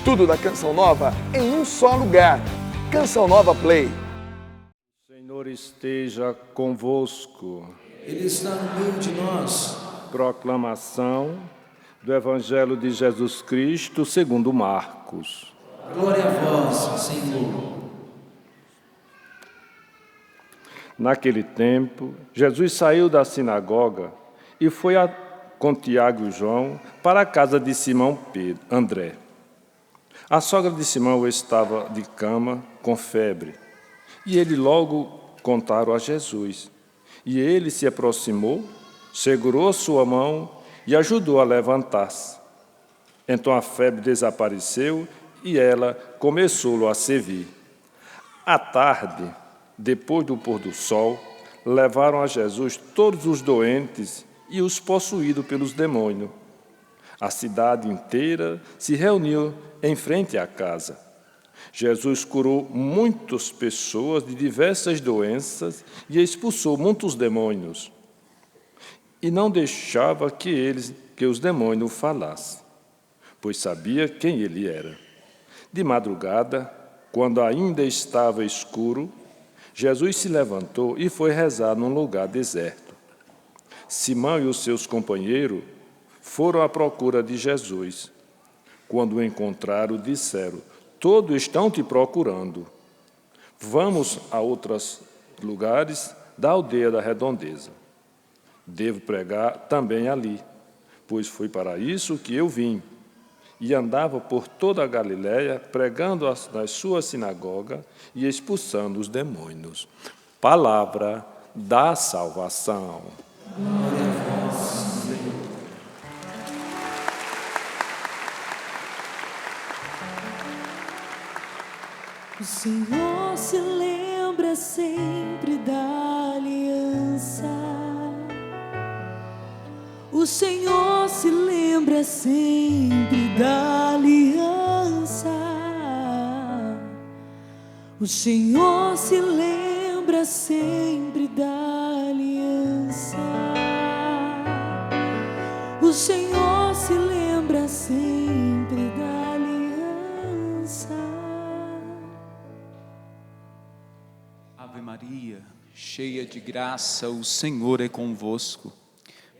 Tudo da Canção Nova em um só lugar. Canção Nova Play. O Senhor esteja convosco. Ele está no meio de nós. Proclamação do Evangelho de Jesus Cristo segundo Marcos. Glória a vós, Senhor. Naquele tempo, Jesus saiu da sinagoga e foi com Tiago e João para a casa de Simão André. A sogra de Simão estava de cama com febre, e ele logo contaram a Jesus. E ele se aproximou, segurou sua mão e ajudou a levantar-se. Então a febre desapareceu e ela começou a servir. À tarde, depois do pôr do sol, levaram a Jesus todos os doentes e os possuídos pelos demônios. A cidade inteira se reuniu em frente à casa. Jesus curou muitas pessoas de diversas doenças e expulsou muitos demônios. E não deixava que os demônios falassem, pois sabia quem ele era. De madrugada, quando ainda estava escuro, Jesus se levantou e foi rezar num lugar deserto. Simão e os seus companheiros foram à procura de Jesus. Quando o encontraram, disseram: todos estão te procurando. Vamos a outros lugares da aldeia da redondeza. Devo pregar também ali, pois foi para isso que eu vim. E andava por toda a Galiléia, pregando nas suas sinagogas e expulsando os demônios. Palavra da salvação. Glória a vós, Senhor. O Senhor se lembra sempre da aliança. O Senhor se lembra sempre da aliança. O Senhor se lembra sempre da aliança. O Senhor se lembra sempre da aliança. Ave Maria, cheia de graça, o Senhor é convosco.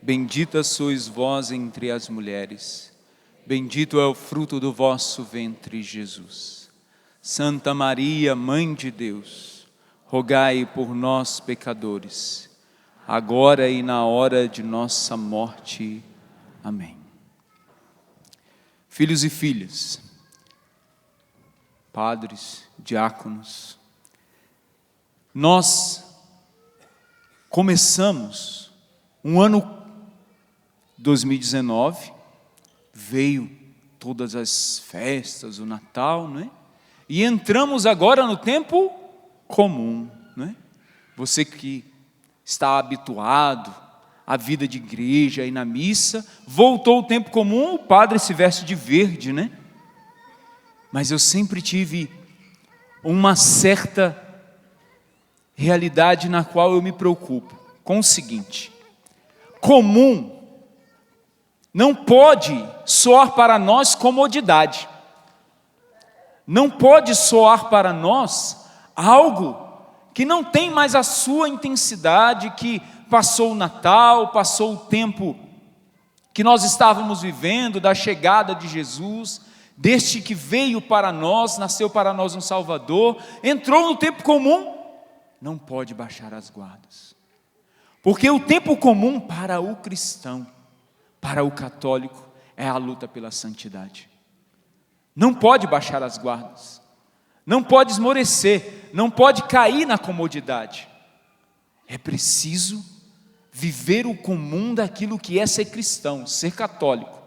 Bendita sois vós entre as mulheres, bendito é o fruto do vosso ventre, Jesus. Santa Maria, Mãe de Deus, rogai por nós, pecadores, agora e na hora de nossa morte. Amém. Filhos e filhas, padres, diáconos, nós começamos um ano 2019, veio todas as festas, o Natal, não é? E entramos agora no tempo comum, não é? Você que está habituado à vida de igreja e na missa, voltou o tempo comum, o padre se veste de verde, né? Mas eu sempre tive uma certa realidade na qual eu me preocupo com o seguinte: comum não pode soar para nós comodidade, não pode soar para nós algo que não tem mais a sua intensidade, que passou o Natal, passou o tempo que nós estávamos vivendo, da chegada de Jesus, deste que veio para nós, nasceu para nós um Salvador, entrou no tempo comum, não pode baixar as guardas, porque o tempo comum para o cristão, para o católico, é a luta pela santidade. Não pode baixar as guardas, não pode esmorecer, não pode cair na comodidade. É preciso viver o comum daquilo que é ser cristão, ser católico.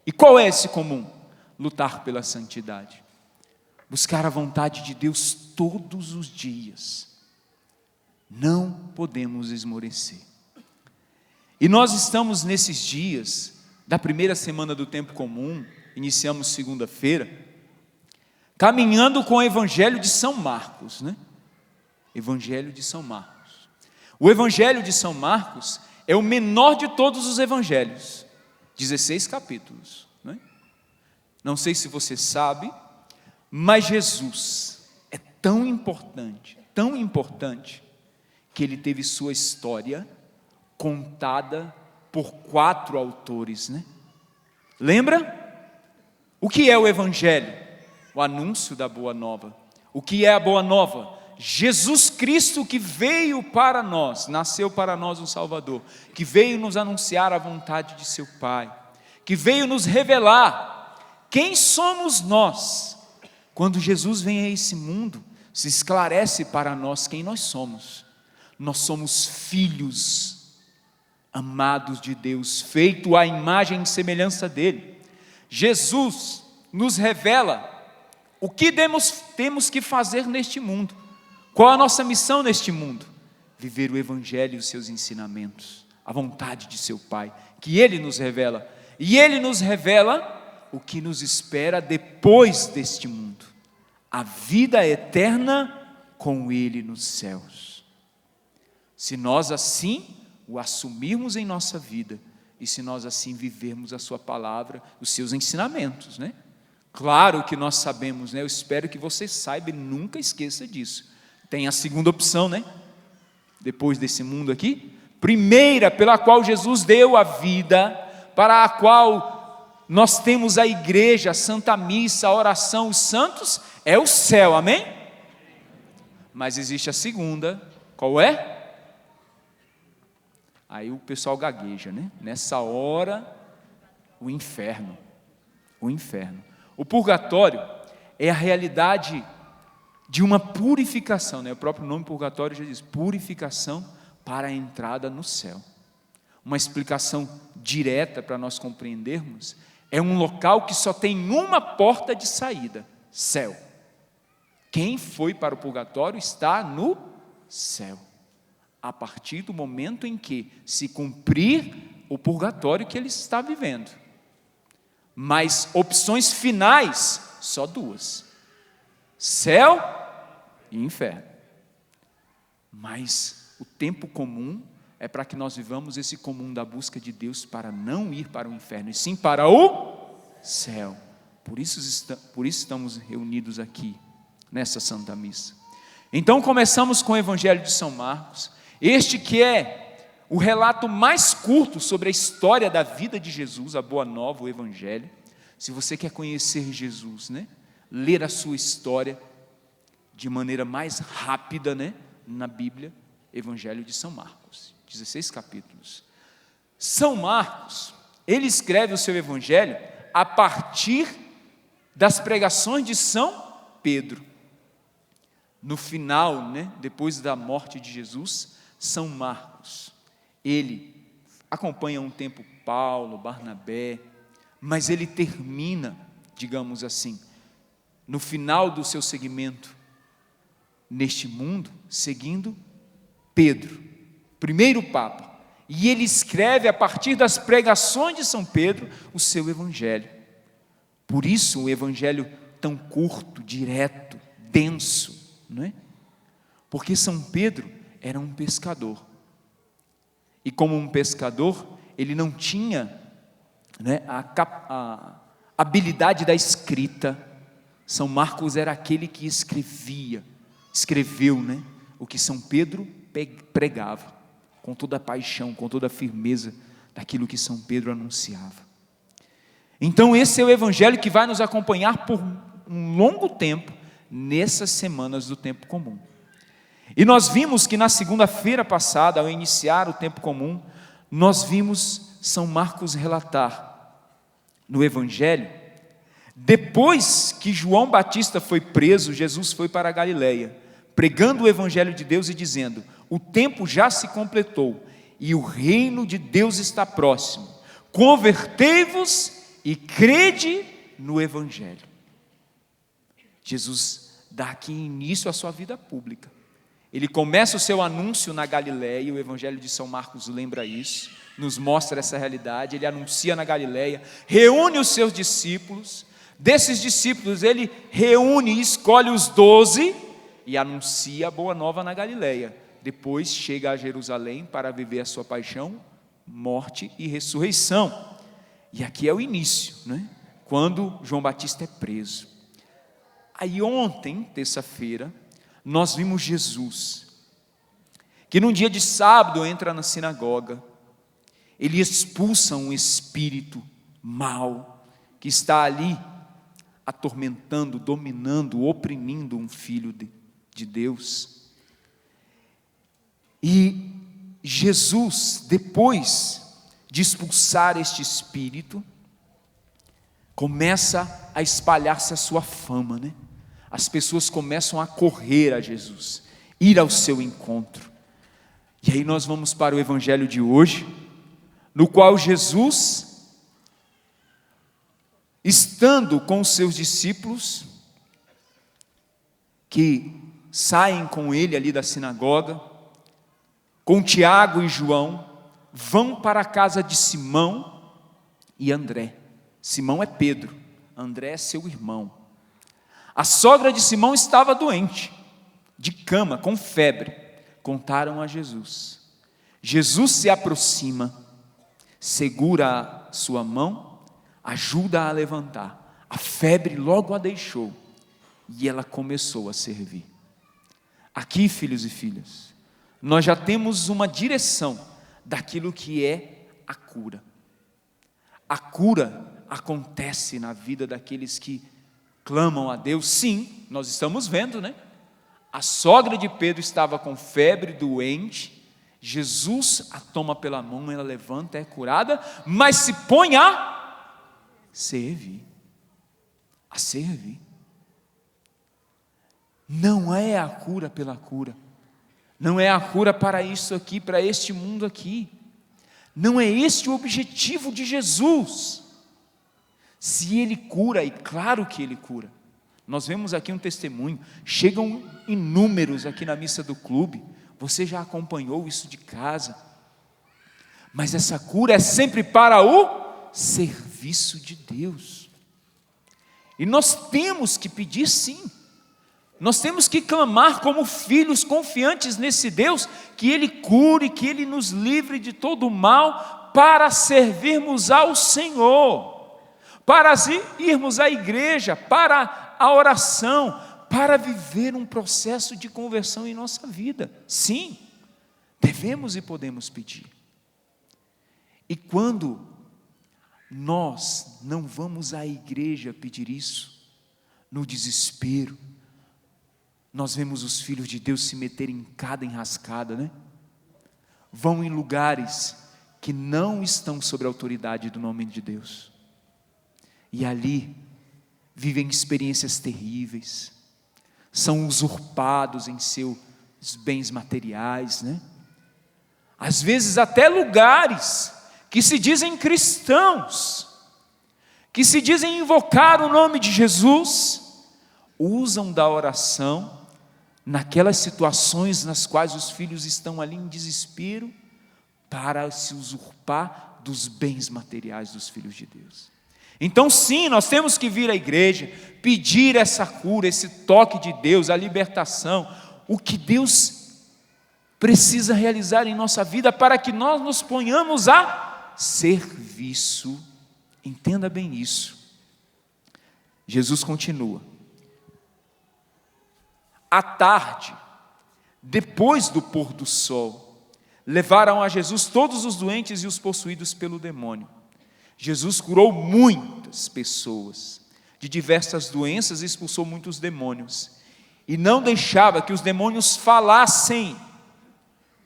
E qual é esse comum? Lutar pela santidade, buscar a vontade de Deus todos os dias. Não podemos esmorecer. E nós estamos nesses dias da primeira semana do tempo comum, iniciamos segunda-feira, caminhando com o Evangelho de São Marcos, né? Evangelho de São Marcos. O Evangelho de São Marcos é o menor de todos os evangelhos, 16 capítulos, né? Não sei se você sabe, Mas Jesus é tão importante, que ele teve sua história contada por 4 autores, né? Lembra? O que é o Evangelho? O anúncio da Boa Nova. O que é a Boa Nova? Jesus Cristo que veio para nós, nasceu para nós um Salvador, que veio nos anunciar a vontade de seu Pai, que veio nos revelar quem somos nós. Quando Jesus vem a esse mundo, se esclarece para nós quem nós somos. Nós somos filhos amados de Deus, feito à imagem e semelhança dele. Jesus nos revela o que temos que fazer neste mundo. Qual a nossa missão neste mundo? Viver o Evangelho e os seus ensinamentos, a vontade de seu Pai, que Ele nos revela. E Ele nos revela o que nos espera depois deste mundo. A vida eterna com Ele nos céus. Se nós assim o assumirmos em nossa vida, e se nós assim vivermos a sua palavra, os seus ensinamentos, né? Claro que nós sabemos, né? Eu espero que você saiba e nunca esqueça disso. Tem a segunda opção, né? Depois desse mundo aqui. Primeira, pela qual Jesus deu a vida, para a qual nós temos a igreja, a Santa Missa, a oração, os santos, é o céu, amém? Mas existe a segunda, qual é? Aí o pessoal gagueja, né? Nessa hora, o inferno. O inferno. O purgatório é a realidade de uma purificação, né? O próprio nome purgatório já diz, purificação para a entrada no céu. Uma explicação direta para nós compreendermos, é um local que só tem uma porta de saída, céu. Quem foi para o purgatório está no céu, a partir do momento em que se cumprir o purgatório que ele está vivendo. Mas opções finais, só 2. Céu e inferno. Mas o tempo comum é para que nós vivamos esse comum da busca de Deus para não ir para o inferno, e sim para o céu. Por isso estamos reunidos aqui, nessa Santa Missa. Então começamos com o Evangelho de São Marcos, este que é o relato mais curto sobre a história da vida de Jesus, a Boa Nova, o Evangelho. Se você quer conhecer Jesus, né? Ler a sua história de maneira mais rápida, né? Na Bíblia, Evangelho de São Marcos, 16 capítulos. São Marcos, ele escreve o seu Evangelho a partir das pregações de São Pedro. No final, né? Depois da morte de Jesus, São Marcos, ele acompanha um tempo Paulo, Barnabé, mas ele termina, digamos assim, no final do seu segmento neste mundo, seguindo Pedro, primeiro Papa, e ele escreve a partir das pregações de São Pedro o seu Evangelho. Por isso o Evangelho tão curto, direto, denso, não é? Porque São Pedro era um pescador, e como um pescador, ele não tinha, né, a habilidade da escrita. São Marcos era aquele que escreveu, né, o que São Pedro pregava, com toda a paixão, com toda a firmeza daquilo que São Pedro anunciava. Então esse é o Evangelho que vai nos acompanhar por um longo tempo, nessas semanas do tempo comum. E nós vimos que na segunda-feira passada, ao iniciar o tempo comum, nós vimos São Marcos relatar no Evangelho, depois que João Batista foi preso, Jesus foi para a Galileia, pregando o Evangelho de Deus e dizendo: o tempo já se completou e o reino de Deus está próximo, convertei-vos e crede no Evangelho. Jesus dá aqui início à sua vida pública. Ele começa o seu anúncio na Galileia, o Evangelho de São Marcos lembra isso, nos mostra essa realidade. Ele anuncia na Galileia, reúne os seus discípulos, desses discípulos ele reúne e escolhe os 12 e anuncia a Boa Nova na Galileia. Depois chega a Jerusalém para viver a sua paixão, morte e ressurreição. E aqui é o início, né? Quando João Batista é preso. Aí ontem, terça-feira, nós vimos Jesus, que num dia de sábado entra na sinagoga, ele expulsa um espírito mau, que está ali, atormentando, dominando, oprimindo um filho de Deus. E Jesus, depois de expulsar este espírito, começa a espalhar-se a sua fama, né? As pessoas começam a correr a Jesus, ir ao seu encontro. E aí nós vamos para o evangelho de hoje, no qual Jesus, estando com os seus discípulos, que saem com ele ali da sinagoga, com Tiago e João, vão para a casa de Simão e André. Simão é Pedro, André é seu irmão. A sogra de Simão estava doente, de cama, com febre. Contaram a Jesus. Jesus se aproxima, segura a sua mão, ajuda-a a levantar. A febre logo a deixou e ela começou a servir. Aqui, filhos e filhas, nós já temos uma direção daquilo que é a cura. A cura acontece na vida daqueles que clamam a Deus. Sim, nós estamos vendo, né? A sogra de Pedro estava com febre, doente. Jesus a toma pela mão, ela levanta, é curada, mas se põe a servir. A servir. Não é a cura pela cura. Não é a cura para isso aqui, para este mundo aqui. Não é este o objetivo de Jesus. Se Ele cura, e claro que Ele cura. Nós vemos aqui um testemunho, chegam inúmeros aqui na missa do clube, você já acompanhou isso de casa. Mas essa cura é sempre para o serviço de Deus. E nós temos que pedir sim. Nós temos que clamar como filhos confiantes nesse Deus, que Ele cure, que Ele nos livre de todo o mal, para servirmos ao Senhor. Para irmos à igreja, para a oração, para viver um processo de conversão em nossa vida. Sim, devemos e podemos pedir. E quando nós não vamos à igreja pedir isso, no desespero, nós vemos os filhos de Deus se meterem em cada enrascada, né? Vão em lugares que não estão sob a autoridade do nome de Deus. E ali vivem experiências terríveis, são usurpados em seus bens materiais, né? Às vezes até lugares que se dizem cristãos, que se dizem invocar o nome de Jesus, usam da oração naquelas situações nas quais os filhos estão ali em desespero, para se usurpar dos bens materiais dos filhos de Deus. Então sim, nós temos que vir à igreja, pedir essa cura, esse toque de Deus, a libertação, o que Deus precisa realizar em nossa vida, para que nós nos ponhamos a serviço. Entenda bem isso. Jesus continua. À tarde, depois do pôr do sol, levaram a Jesus todos os doentes e os possuídos pelo demônio. Jesus curou muitas pessoas de diversas doenças e expulsou muitos demônios. E não deixava que os demônios falassem,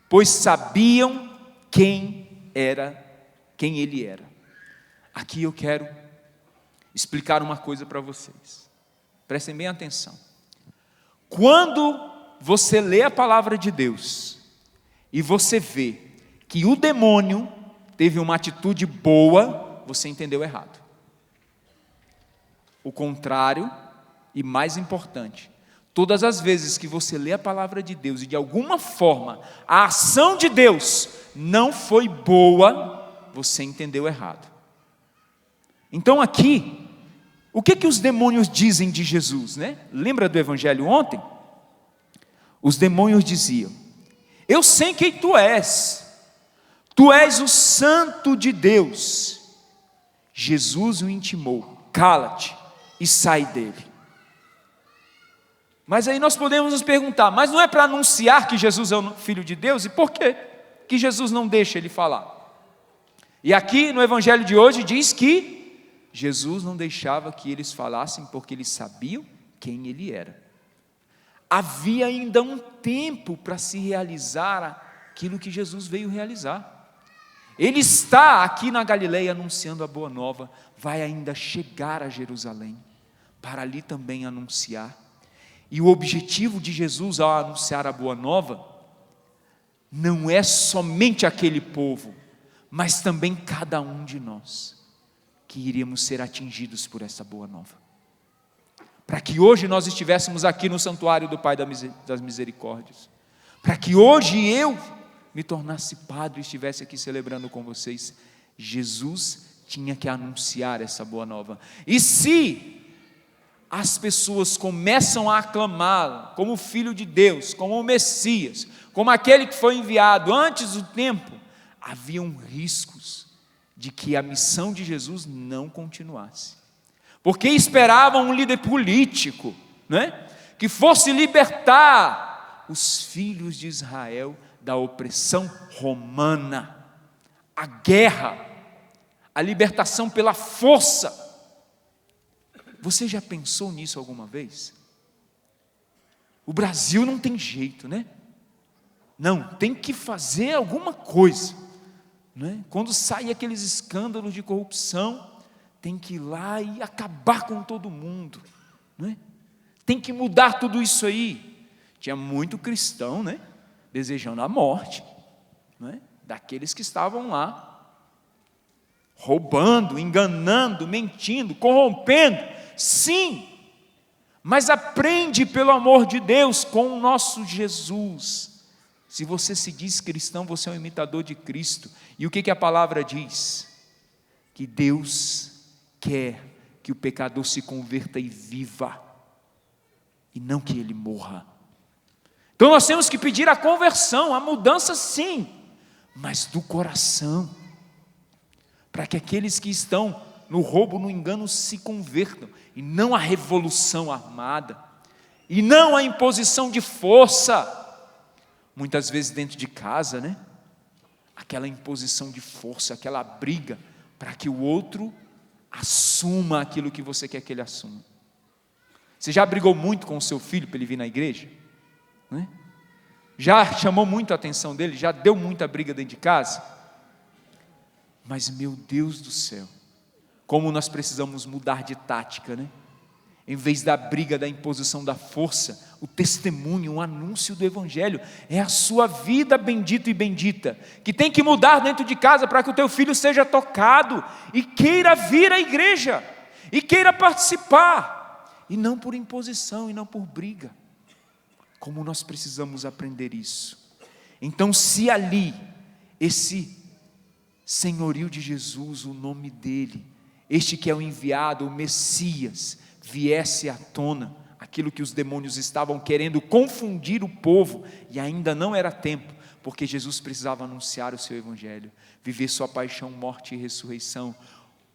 pois sabiam quem ele era. Aqui eu quero explicar uma coisa para vocês. Prestem bem atenção. Quando você lê a palavra de Deus e você vê que o demônio teve uma atitude boa, você entendeu errado. O contrário, e mais importante, todas as vezes que você lê a palavra de Deus e de alguma forma a ação de Deus não foi boa, você entendeu errado. Então aqui, o que os demônios dizem de Jesus, né? Lembra do evangelho ontem? Os demônios diziam: eu sei quem tu és o santo de Deus. Jesus o intimou: cala-te e sai dele. Mas aí nós podemos nos perguntar, mas não é para anunciar que Jesus é o Filho de Deus? E por quê que Jesus não deixa ele falar? E aqui no evangelho de hoje diz que Jesus não deixava que eles falassem porque eles sabiam quem ele era. Havia ainda um tempo para se realizar aquilo que Jesus veio realizar. Ele está aqui na Galileia anunciando a boa nova, vai ainda chegar a Jerusalém, para ali também anunciar. E o objetivo de Jesus ao anunciar a boa nova, não é somente aquele povo, mas também cada um de nós, que iríamos ser atingidos por essa boa nova. Para que hoje nós estivéssemos aqui no santuário do Pai das Misericórdias, para que hoje eu me tornasse padre e estivesse aqui celebrando com vocês, Jesus tinha que anunciar essa boa nova. E se as pessoas começam a aclamá-lo como Filho de Deus, como o Messias, como aquele que foi enviado antes do tempo, haviam riscos de que a missão de Jesus não continuasse, porque esperavam um líder político, né, que fosse libertar os filhos de Israel da opressão romana, a guerra, a libertação pela força. Você já pensou nisso alguma vez? O Brasil não tem jeito, né? Não, tem que fazer alguma coisa, né? Quando saem aqueles escândalos de corrupção, tem que ir lá e acabar com todo mundo, né? Tem que mudar tudo isso aí. Tinha muito cristão, né, desejando a morte, né, daqueles que estavam lá, roubando, enganando, mentindo, corrompendo. Sim, mas aprende pelo amor de Deus com o nosso Jesus. Se você se diz cristão, você é um imitador de Cristo. E o que a palavra diz? Que Deus quer que o pecador se converta e viva, e não que ele morra. Então nós temos que pedir a conversão, a mudança sim, mas do coração, para que aqueles que estão no roubo, no engano, se convertam, e não a revolução armada, e não a imposição de força, muitas vezes dentro de casa, né? Aquela imposição de força, aquela briga, para que o outro assuma aquilo que você quer que ele assuma. Você já brigou muito com o seu filho para ele vir na igreja? Né? Já chamou muito a atenção dele? Já deu muita briga dentro de casa? Mas meu Deus do céu, como nós precisamos mudar de tática, né? Em vez da briga, da imposição da força, o testemunho, o anúncio do evangelho, é a sua vida bendita e bendita, que tem que mudar dentro de casa para que o teu filho seja tocado e queira vir à igreja, e queira participar, e não por imposição, e não por briga. Como nós precisamos aprender isso. Então, se ali, esse senhorio de Jesus, o nome dele, este que é o enviado, o Messias, viesse à tona, aquilo que os demônios estavam querendo confundir o povo, e ainda não era tempo, porque Jesus precisava anunciar o seu evangelho, viver sua paixão, morte e ressurreição,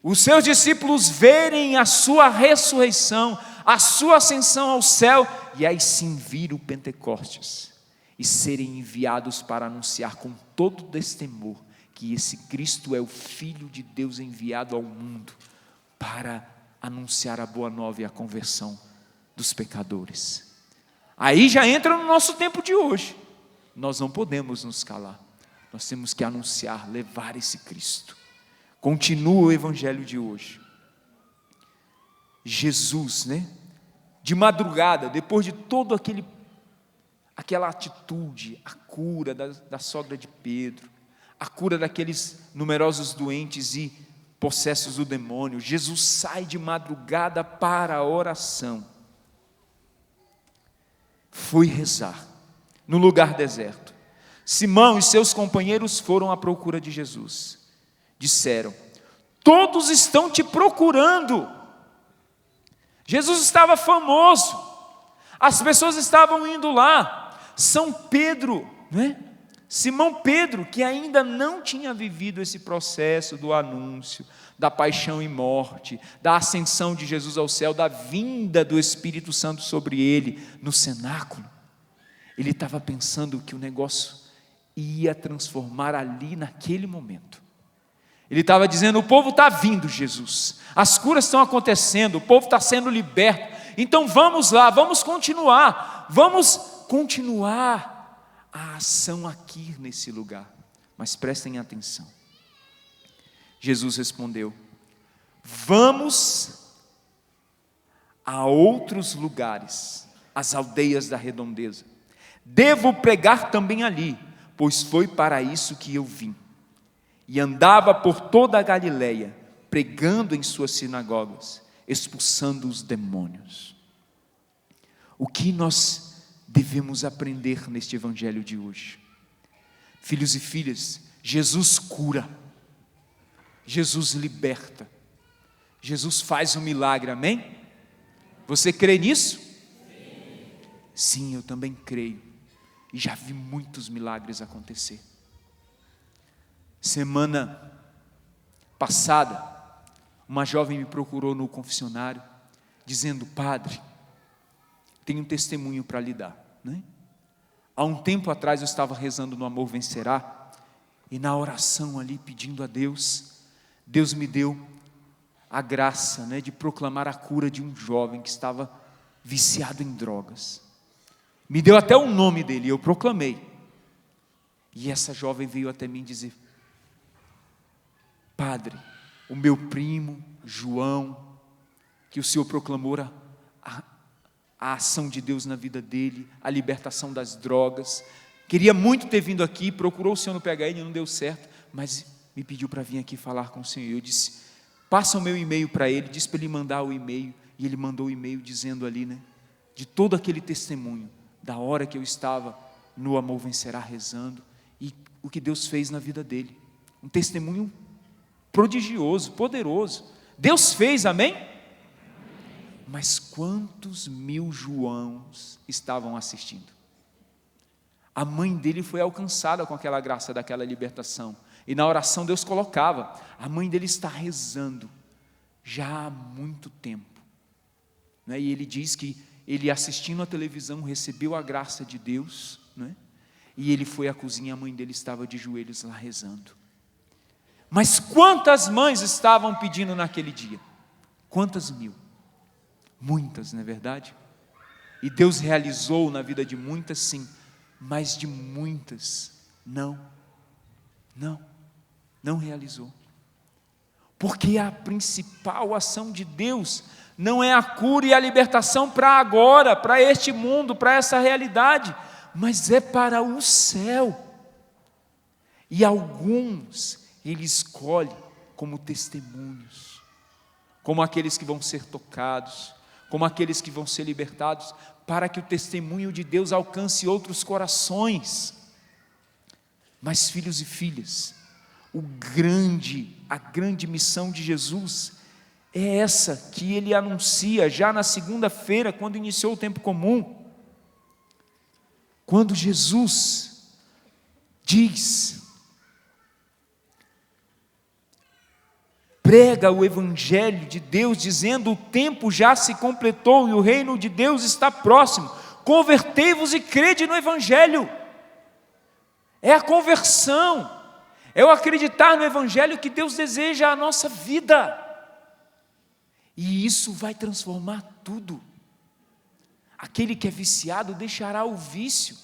os seus discípulos verem a sua ressurreição, a sua ascensão ao céu, e aí sim vir o Pentecostes, e serem enviados para anunciar com todo destemor, que esse Cristo é o Filho de Deus enviado ao mundo, para anunciar a boa nova e a conversão dos pecadores. Aí já entra no nosso tempo de hoje. Nós não podemos nos calar. Nós temos que anunciar, levar esse Cristo. Continua o evangelho de hoje. Jesus, né? De madrugada, depois de todo aquela atitude, a cura da sogra de Pedro, a cura daqueles numerosos doentes e possessos do demônio, Jesus sai de madrugada para a oração. Foi rezar no lugar deserto. Simão e seus companheiros foram à procura de Jesus. Disseram: todos estão te procurando. Jesus estava famoso, as pessoas estavam indo lá. São Pedro, né? Simão Pedro, que ainda não tinha vivido esse processo do anúncio, da paixão e morte, da ascensão de Jesus ao céu, da vinda do Espírito Santo sobre ele no cenáculo. Ele estava pensando que o negócio ia transformar ali naquele momento. Ele estava dizendo: o povo está vindo, Jesus, as curas estão acontecendo, o povo está sendo liberto, então vamos lá, vamos continuar a ação aqui nesse lugar. Mas prestem atenção, Jesus respondeu: vamos a outros lugares, as aldeias da redondeza, devo pregar também ali, pois foi para isso que eu vim. E andava por toda a Galileia, pregando em suas sinagogas, expulsando os demônios. O que nós devemos aprender neste evangelho de hoje? Filhos e filhas, Jesus cura, Jesus liberta, Jesus faz um milagre, amém? Você crê nisso? Sim, eu também creio, e já vi muitos milagres acontecer. Semana passada, uma jovem me procurou no confessionário, dizendo: padre, tenho um testemunho para lhe dar, né? Há um tempo atrás eu estava rezando no Amor Vencerá, e na oração ali pedindo a Deus, Deus me deu a graça, né, de proclamar a cura de um jovem que estava viciado em drogas. Me deu até o nome dele, eu proclamei. E essa jovem veio até mim dizer: padre, o meu primo João, que o Senhor proclamou a ação de Deus na vida dele, a libertação das drogas, queria muito ter vindo aqui, procurou o Senhor no PHN, não deu certo, mas me pediu para vir aqui falar com o Senhor. Eu disse: passa o meu e-mail para ele, disse para ele mandar o e-mail, e ele mandou o e-mail dizendo ali, né, de todo aquele testemunho, da hora que eu estava no Amor Vencerá rezando, e o que Deus fez na vida dele, um testemunho prodigioso, poderoso. Deus fez, amém? Mas quantos mil Joãos estavam assistindo? A mãe dele foi alcançada com aquela graça daquela libertação, e na oração Deus colocava: a mãe dele está rezando já há muito tempo, né? E ele diz que ele, assistindo a televisão, recebeu a graça de Deus, né? E ele foi à cozinha, a mãe dele estava de joelhos lá rezando. Mas quantas mães estavam pedindo naquele dia? Quantas mil? Muitas, não é verdade? E Deus realizou na vida de muitas, sim, mas de muitas não realizou. Porque a principal ação de Deus não é a cura e a libertação para agora, para este mundo, para essa realidade, mas é para o céu. E alguns Ele escolhe como testemunhos, como aqueles que vão ser tocados, como aqueles que vão ser libertados, para que o testemunho de Deus alcance outros corações. Mas, filhos e filhas, a grande missão de Jesus é essa que Ele anuncia já na segunda-feira, quando iniciou o tempo comum. Quando Jesus prega o Evangelho de Deus, dizendo: o tempo já se completou e o reino de Deus está próximo, convertei-vos e crede no Evangelho. É a conversão, é o acreditar no Evangelho que Deus deseja a nossa vida, e isso vai transformar tudo. Aquele que é viciado deixará o vício,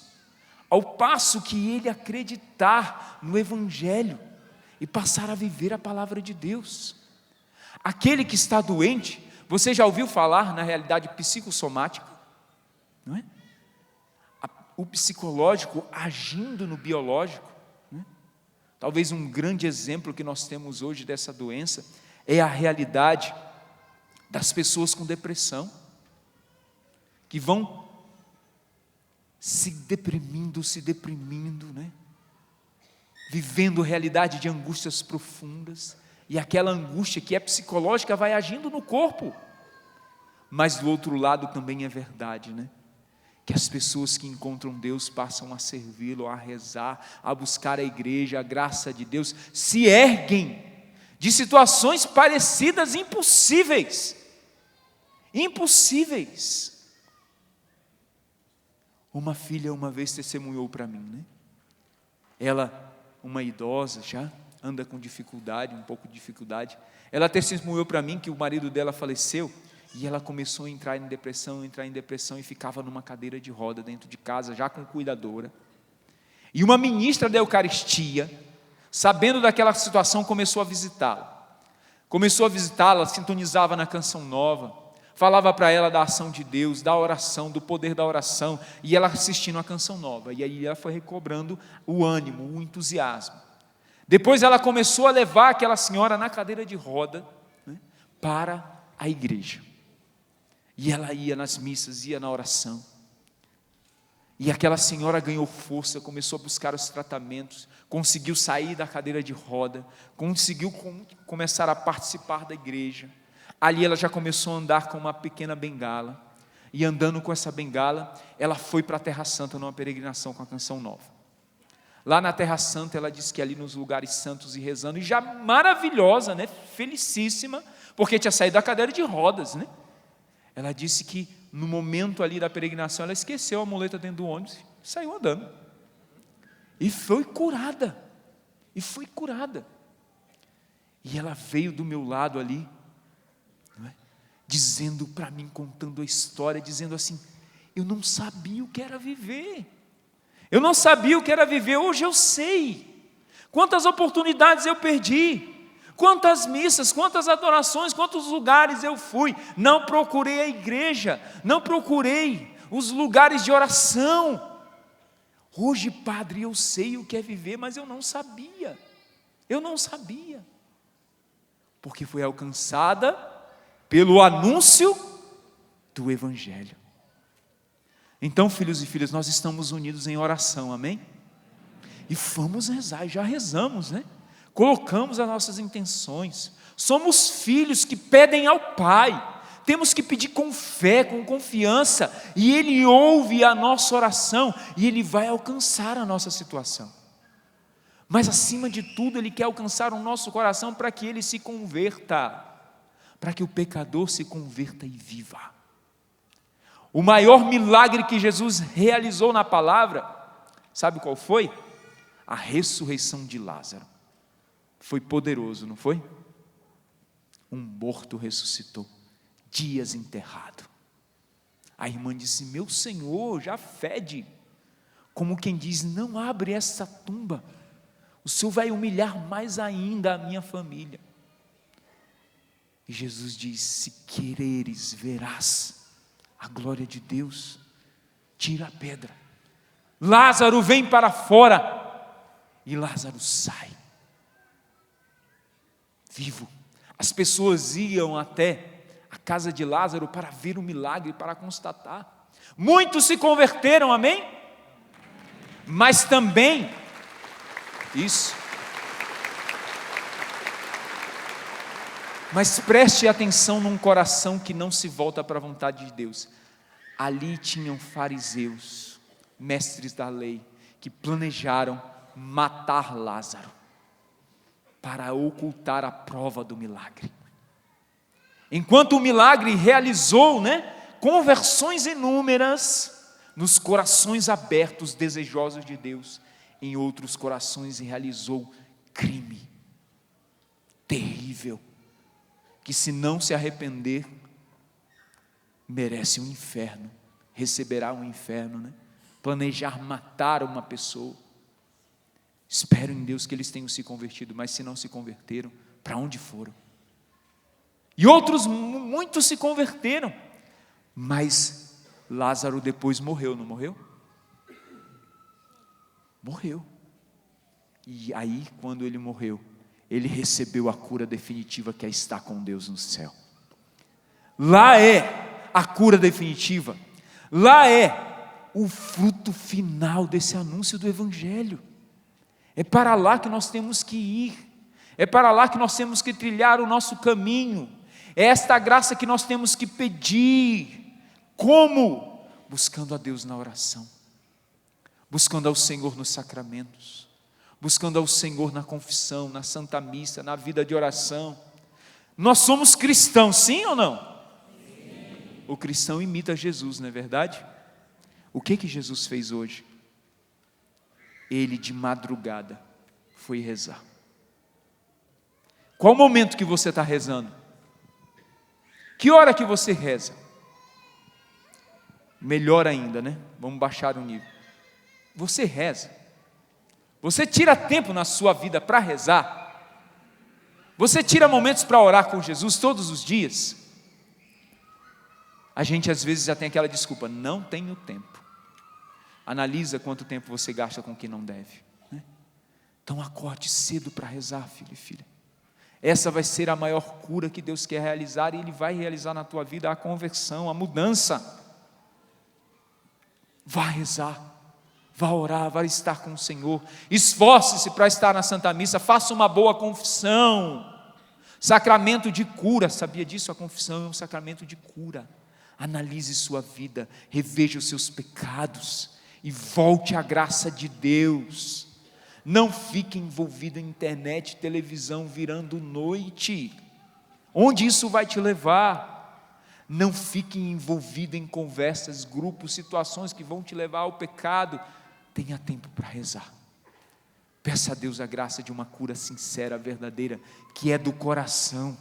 ao passo que ele acreditar no Evangelho e passar a viver a palavra de Deus. Aquele que está doente, você já ouviu falar na realidade psicossomática? Não é? O psicológico agindo no biológico, né? Talvez um grande exemplo que nós temos hoje dessa doença é a realidade das pessoas com depressão, que vão se deprimindo, né? Vivendo realidade de angústias profundas, e aquela angústia que é psicológica vai agindo no corpo. Mas do outro lado também é verdade, né? Que as pessoas que encontram Deus passam a servi-lo, a rezar, a buscar a igreja, a graça de Deus, se erguem de situações parecidas, impossíveis. Impossíveis. Uma filha uma vez testemunhou para mim, né? Ela, uma idosa já, anda com dificuldade, um pouco de dificuldade. Ela testemunhou para mim que o marido dela faleceu e ela começou a entrar em depressão e ficava numa cadeira de roda dentro de casa, já com cuidadora. E uma ministra da Eucaristia, sabendo daquela situação, começou a visitá-la, sintonizava na Canção Nova, falava para ela da ação de Deus, da oração, do poder da oração, e ela assistindo a Canção Nova, e aí ela foi recobrando o ânimo, o entusiasmo. Depois ela começou a levar aquela senhora na cadeira de roda, né, para a igreja, e ela ia nas missas, ia na oração, e aquela senhora ganhou força, começou a buscar os tratamentos, conseguiu sair da cadeira de roda, conseguiu começar a participar da igreja. Ali ela já começou a andar com uma pequena bengala, e andando com essa bengala, ela foi para a Terra Santa numa peregrinação com a Canção Nova. Lá na Terra Santa, ela disse que ali nos lugares santos e rezando, e já maravilhosa, né? Felicíssima, porque tinha saído da cadeira de rodas, né? Ela disse que no momento ali da peregrinação, ela esqueceu a muleta dentro do ônibus e saiu andando. E foi curada. E ela veio do meu lado ali, dizendo para mim, contando a história, dizendo assim: eu não sabia o que era viver, hoje eu sei, quantas oportunidades eu perdi, quantas missas, quantas adorações, quantos lugares eu fui, não procurei a igreja, não procurei os lugares de oração, hoje, padre, eu sei o que é viver, mas eu não sabia, porque foi alcançada pelo anúncio do Evangelho. Então, filhos e filhas, nós estamos unidos em oração, amém? E vamos rezar, já rezamos, né? Colocamos as nossas intenções, somos filhos que pedem ao Pai, temos que pedir com fé, com confiança, e Ele ouve a nossa oração, e Ele vai alcançar a nossa situação. Mas acima de tudo, Ele quer alcançar o nosso coração para que ele se converta, para que o pecador se converta e viva. O maior milagre que Jesus realizou na palavra, sabe qual foi? A ressurreição de Lázaro. Foi poderoso, não foi? Um morto ressuscitou, dias enterrado. A irmã disse: meu Senhor, já fede. Como quem diz: não abre essa tumba, o Senhor vai humilhar mais ainda a minha família. E Jesus diz: se quereres, verás a glória de Deus. Tira a pedra. Lázaro vem para fora. E Lázaro sai, vivo. As pessoas iam até a casa de Lázaro para ver o milagre, para constatar. Muitos se converteram, amém? Mas também, mas preste atenção num coração que não se volta para a vontade de Deus. Ali tinham fariseus, mestres da lei, que planejaram matar Lázaro, para ocultar a prova do milagre. Enquanto o milagre realizou, conversões inúmeras, nos corações abertos, desejosos de Deus, em outros corações realizou crime terrível, que se não se arrepender, merece um inferno, receberá um inferno, planejar matar uma pessoa. Espero em Deus que eles tenham se convertido, mas se não se converteram, para onde foram? E outros, muitos se converteram, mas Lázaro depois morreu, não morreu? Morreu. E aí, quando ele morreu, ele recebeu a cura definitiva, que é estar com Deus no céu. Lá é a cura definitiva, lá é o fruto final desse anúncio do Evangelho. É para lá que nós temos que ir, é para lá que nós temos que trilhar o nosso caminho, é esta graça que nós temos que pedir. Como? Buscando a Deus na oração, buscando ao Senhor nos sacramentos, buscando ao Senhor na confissão, na Santa Missa, na vida de oração. Nós somos cristãos, sim ou não? Sim. O cristão imita Jesus, não é verdade? O que Jesus fez hoje? Ele de madrugada foi rezar. Qual o momento que você está rezando? Que hora que você reza? Melhor ainda, né? Vamos baixar o nível. Você reza. Você tira tempo na sua vida para rezar. Você tira momentos para orar com Jesus todos os dias. A gente às vezes já tem aquela desculpa, não tenho tempo. Analisa quanto tempo você gasta com o que não deve, né? Então acorde cedo para rezar, filho e filha. Essa vai ser a maior cura que Deus quer realizar, e Ele vai realizar na tua vida a conversão, a mudança. Vá rezar, vá orar, vá estar com o Senhor. Esforce-se para estar na Santa Missa, faça uma boa confissão. Sacramento de cura, sabia disso? A confissão é um sacramento de cura. Analise sua vida, reveja os seus pecados e volte à graça de Deus. Não fique envolvido em internet, televisão, virando noite. Onde isso vai te levar? Não fique envolvido em conversas, grupos, situações que vão te levar ao pecado. Tenha tempo para rezar. Peça a Deus a graça de uma cura sincera, verdadeira, que é do coração.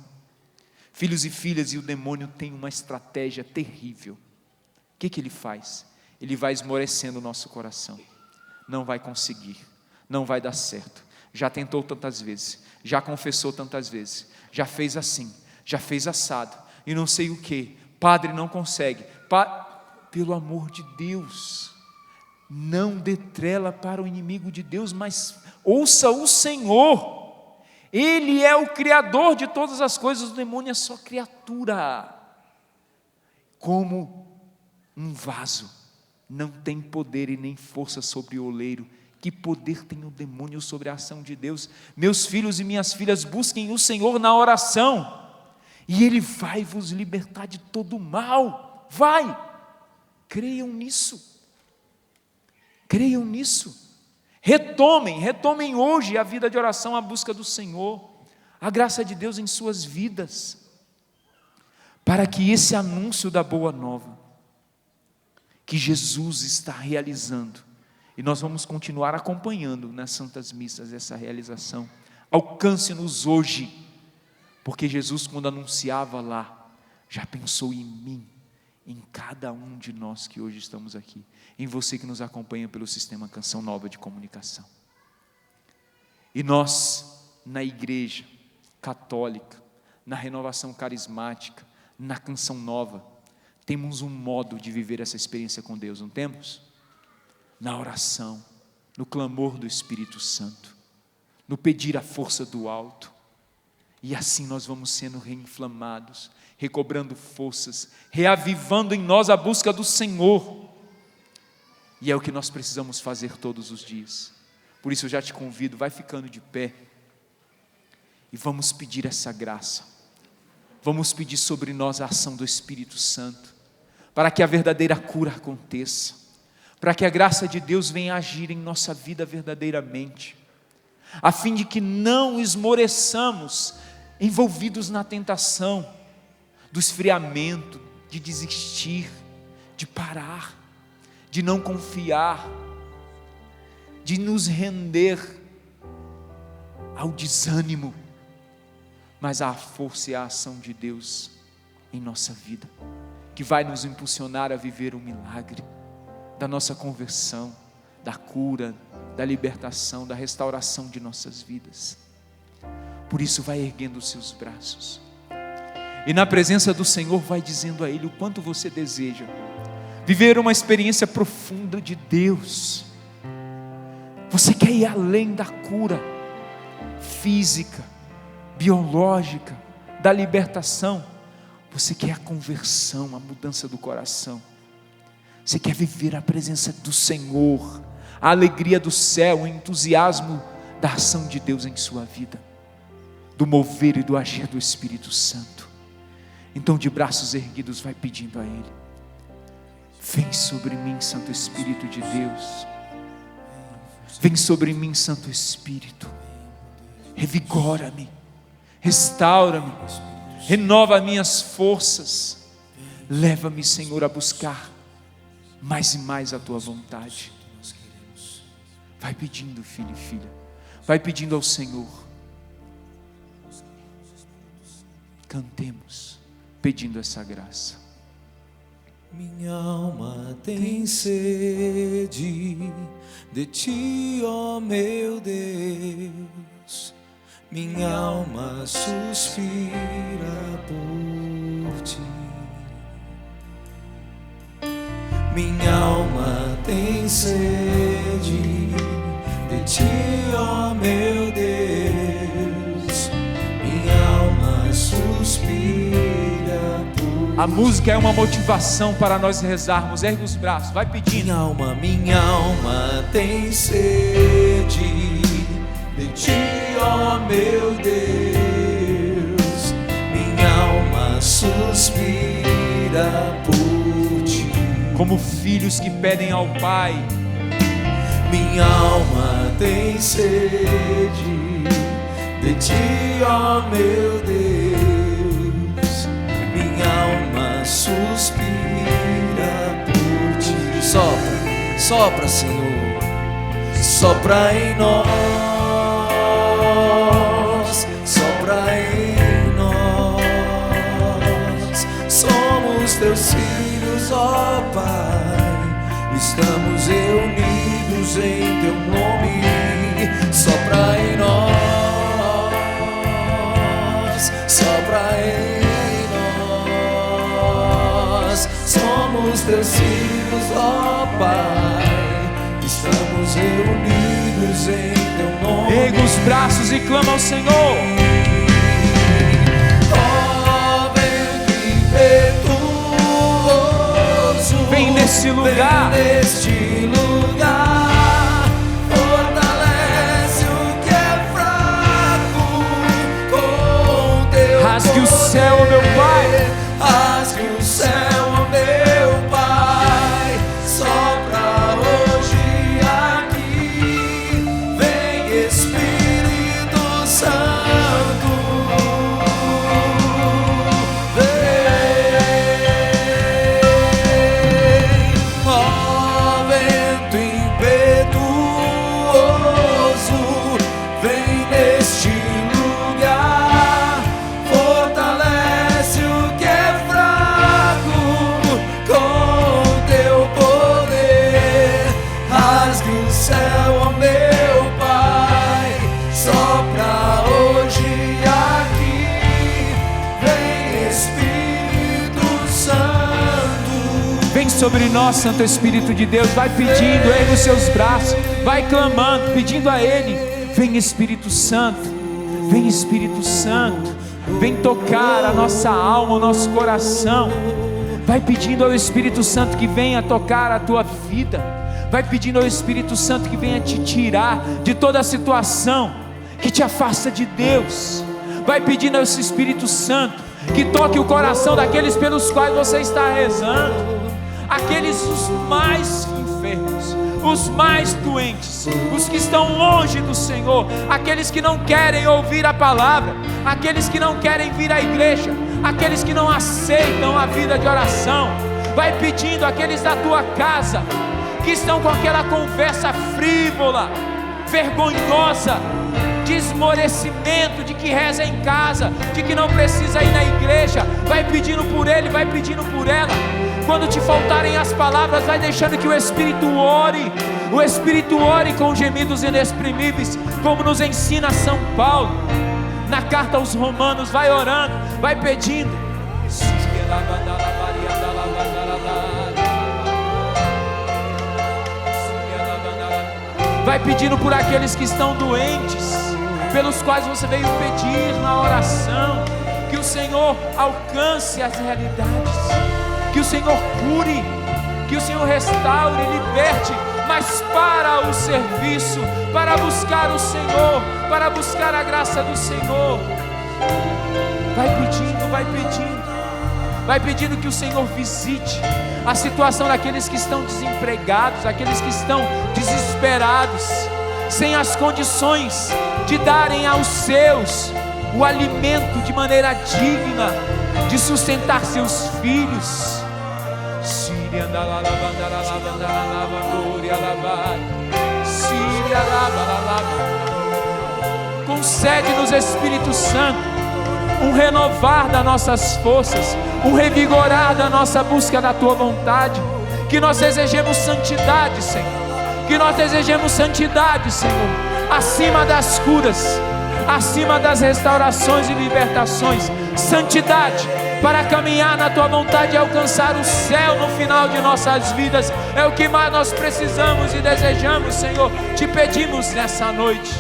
Filhos e filhas, e o demônio tem uma estratégia terrível. O que ele faz? Ele vai esmorecendo o nosso coração. Não vai conseguir. Não vai dar certo. Já tentou tantas vezes, já confessou tantas vezes, já fez assim, já fez assado, e não sei o que, padre não consegue. Pelo amor de Deus, não dê trela para o inimigo de Deus, mas ouça o Senhor. Ele é o Criador de todas as coisas, o demônio é só criatura. Como um vaso não tem poder e nem força sobre o oleiro, que poder tem o demônio sobre a ação de Deus? Meus filhos e minhas filhas, busquem o Senhor na oração, e Ele vai vos libertar de todo o mal. Vai, creiam nisso, creiam nisso. Retomem hoje a vida de oração, a busca do Senhor, a graça de Deus em suas vidas, para que esse anúncio da boa nova, que Jesus está realizando, e nós vamos continuar acompanhando nas Santas Missas essa realização, alcance-nos hoje, porque Jesus, quando anunciava lá, já pensou em mim, em cada um de nós que hoje estamos aqui, em você que nos acompanha pelo sistema Canção Nova de Comunicação. E nós, na Igreja Católica, na Renovação Carismática, na Canção Nova, temos um modo de viver essa experiência com Deus, não temos? Na oração, no clamor do Espírito Santo, no pedir a força do alto, e assim nós vamos sendo reinflamados, recobrando forças, reavivando em nós a busca do Senhor, e é o que nós precisamos fazer todos os dias. Por isso eu já te convido, vai ficando de pé, e vamos pedir essa graça, vamos pedir sobre nós a ação do Espírito Santo, para que a verdadeira cura aconteça, para que a graça de Deus venha agir em nossa vida verdadeiramente, a fim de que não esmoreçamos, envolvidos na tentação, do esfriamento, de desistir, de parar, de não confiar, de nos render ao desânimo, mas à força e à ação de Deus em nossa vida, que vai nos impulsionar a viver um milagre, da nossa conversão, da cura, da libertação, da restauração de nossas vidas. Por isso vai erguendo os seus braços, e na presença do Senhor vai dizendo a Ele o quanto você deseja viver uma experiência profunda de Deus. Você quer ir além da cura física, biológica, da libertação. Você quer a conversão, a mudança do coração. Você quer viver a presença do Senhor, a alegria do céu, o entusiasmo da ação de Deus em sua vida, do mover e do agir do Espírito Santo. Então, de braços erguidos, vai pedindo a Ele: vem sobre mim, Santo Espírito de Deus, Vem sobre mim, Santo Espírito. Revigora-me, restaura-me, renova minhas forças. Leva-me, Senhor, a buscar mais e mais a tua vontade. Vai pedindo, filho e filha, vai pedindo ao Senhor. Cantemos, pedindo essa graça. Minha alma tem sede de ti, ó meu Deus. Minha alma suspira por ti. Minha alma tem sede de ti, ó meu Deus. Minha alma suspira por ti. A música é uma motivação para nós rezarmos. Ergue os braços, vai pedindo. Minha alma tem sede de ti, ó meu Deus. Minha alma suspira por ti. Como filhos que pedem ao Pai. Minha alma tem sede de ti, ó meu Deus. Minha alma suspira por ti. Sopra, sopra, Senhor, sopra em nós, sopra em nós. Somos teus filhos, ó Pai, estamos reunidos em teu nome. Sopra em nós, sopra em nós. Somos teus filhos, ó Pai, estamos reunidos em teu nome. Ergue os braços e clama ao Senhor. Ó vento impetuoso, Vem nesse lugar. vem neste lugar. Fortalece o que é fraco com teu Rasgue o céu, poder. meu Pai. Rasgue o céu, ó meu Pai. Sopra hoje aqui. Vem Espírito Santo. Vem, ó vento impetuoso, vem neste lugar. Fortalece o que é fraco com teu poder. Rasgue o céu, ó meu Pai. Sopra hoje aqui. Vem Espírito Santo. Vem sobre nós, Santo Espírito de Deus. Vai pedindo, ergue os seus braços. Vai clamando, pedindo a Ele. Vem Espírito Santo. Vem Espírito Santo. Vem tocar a nossa alma, o nosso coração. Vai pedindo ao Espírito Santo que venha tocar a tua vida. Vai pedindo ao Espírito Santo que venha te tirar de toda a situação que te afasta de Deus. Vai pedindo ao Espírito Santo que toque o coração daqueles pelos quais você está rezando. Aqueles os mais enfermos, os mais doentes, os que estão longe do Senhor, aqueles que não querem ouvir a palavra, aqueles que não querem vir à igreja, aqueles que não aceitam a vida de oração. Vai pedindo àqueles da tua casa que estão com aquela conversa frívola, vergonhosa, de esmorecimento, de que reza em casa, de que não precisa ir na igreja. Vai pedindo por ele, vai pedindo por ela. Quando te faltarem as palavras, vai deixando que o Espírito ore. O Espírito ore com gemidos inexprimíveis, como nos ensina São Paulo na carta aos Romanos. Vai orando, vai pedindo. Vai pedindo por aqueles que estão doentes, pelos quais você veio pedir na oração. Que o Senhor alcance as realidades, que o Senhor cure, que o Senhor restaure, liberte, mas para o serviço, para buscar o Senhor, para buscar a graça do Senhor. Vai pedindo, vai pedindo. Vai pedindo que o Senhor visite a situação daqueles que estão desempregados, aqueles que estão desesperados. sem as condições de darem aos seus o alimento de maneira digna, de sustentar seus filhos. Concede-nos, Espírito Santo, um renovar das nossas forças, um revigorar da nossa busca da Tua vontade. Que nós desejemos santidade, Senhor. Que nós desejemos santidade, Senhor, acima das curas, acima das restaurações e libertações. Santidade para caminhar na Tua vontade e alcançar o céu no final de nossas vidas. É o que mais nós precisamos e desejamos, Senhor. Te pedimos nessa noite.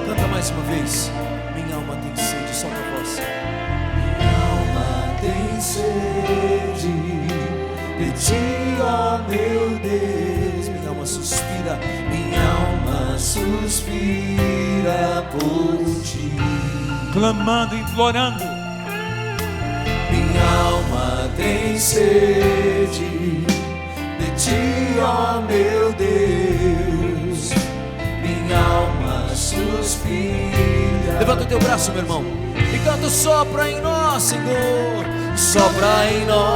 Canta mais uma vez. Minha alma tem sede, solta a voz. Minha alma tem sede de Ti, ó meu Deus. Minha alma suspira, minha alma suspira por Ti. Clamando, implorando. Minha alma tem sede de Ti, ó meu Deus. Minha alma suspira. Levanta o teu braço, meu irmão, e canta: sopra em nós, Senhor. Sopra em nós,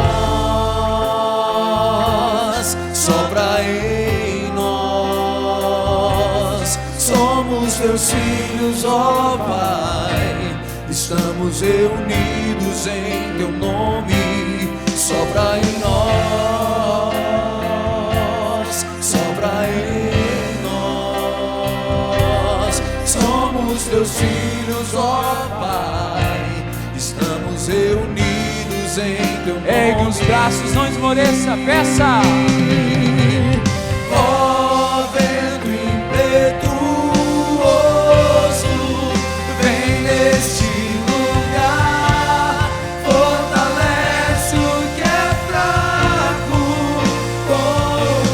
sopra em nós. Somos Teus filhos, ó Pai. Estamos reunidos em Teu nome. Sopra em nós, sopra em nós. Somos Teus filhos, ó Pai. Estamos reunidos em Teu nome. Ergue os braços, não esmoreça, peça. Ó vento impetuoso, vem neste lugar, fortalece o que é fraco com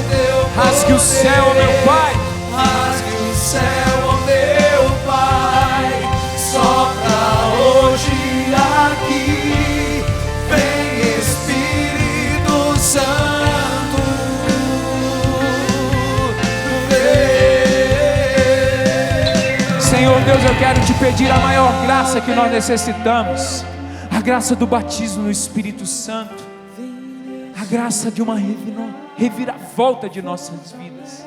Teu poder. Rasgue o céu, meu Pai. Rasgue o céu, ó meu Pai. Sopra hoje aqui, vem Espírito Santo, vem. Senhor Deus, eu quero te pedir a maior graça que nós necessitamos, a graça do batismo no Espírito Santo, a graça de uma reviravolta de nossas vidas.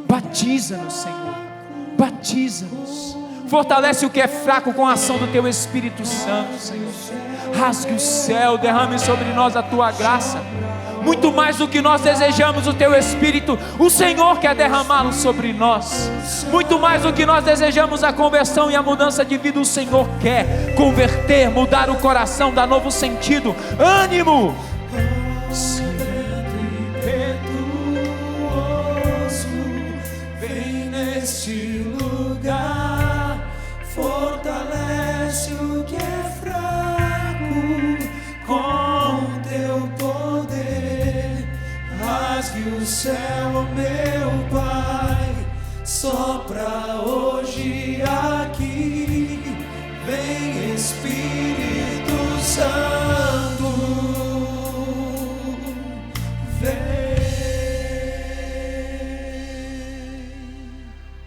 Batiza-nos, Senhor, batiza-nos, fortalece o que é fraco com a ação do Teu Espírito Santo, Senhor. Rasgue o céu, derrame sobre nós a Tua graça. Muito mais do que nós desejamos o Teu Espírito, o Senhor quer derramá-lo sobre nós. Muito mais do que nós desejamos a conversão e a mudança de vida, o Senhor quer converter, mudar o coração, dar novo sentido, ânimo. Vem neste lugar, fortalece o que é fraco com Teu poder. Rasgue o céu, meu Pai, sopra hoje aqui, vem Espírito Santo, vem.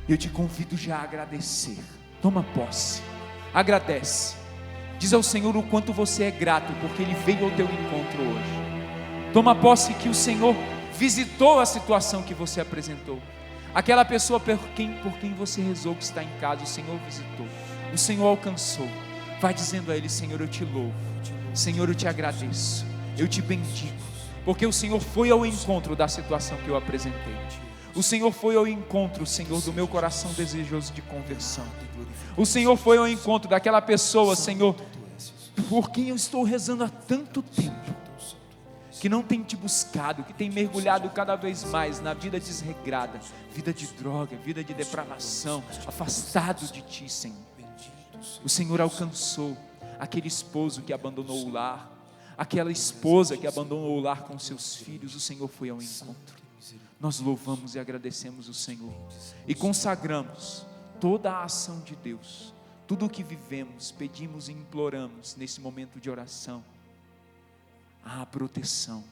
Eu te convido já a agradecer. Toma posse, agradece, diz ao Senhor o quanto você é grato, porque Ele veio ao teu encontro hoje. Toma posse que o Senhor visitou a situação que você apresentou. Aquela pessoa por quem você rezou que está em casa, o Senhor visitou, o Senhor alcançou. Vai dizendo a Ele: Senhor, eu te louvo, Senhor, eu te agradeço, eu te bendigo, porque o Senhor foi ao encontro da situação que eu apresentei. O Senhor foi ao encontro, Senhor, do meu coração desejoso de conversão. O Senhor foi ao encontro daquela pessoa, Senhor, por quem eu estou rezando há tanto tempo, que não tem te buscado, que tem mergulhado cada vez mais na vida desregrada, vida de droga, vida de depravação, afastado de Ti, Senhor. O Senhor alcançou aquele esposo que abandonou o lar, aquela esposa que abandonou o lar com seus filhos. O Senhor foi ao encontro. Nós louvamos e agradecemos o Senhor e consagramos toda a ação de Deus, tudo o que vivemos, pedimos e imploramos nesse momento de oração. à proteção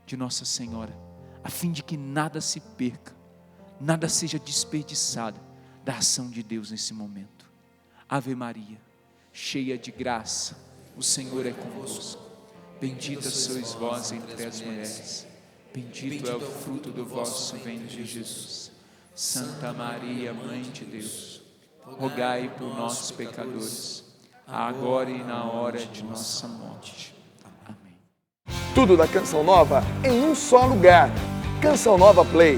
de Nossa Senhora, a fim de que nada se perca, nada seja desperdiçado da ação de Deus nesse momento. Ave Maria, cheia de graça, o Senhor é convosco. Bendita sois vós entre as mulheres, bendito é o fruto do vosso ventre, Jesus. Santa Maria, Mãe de Deus, rogai por nós, pecadores, agora e na hora de nossa morte. Amém. Tudo da Canção Nova em um só lugar. Canção Nova Play.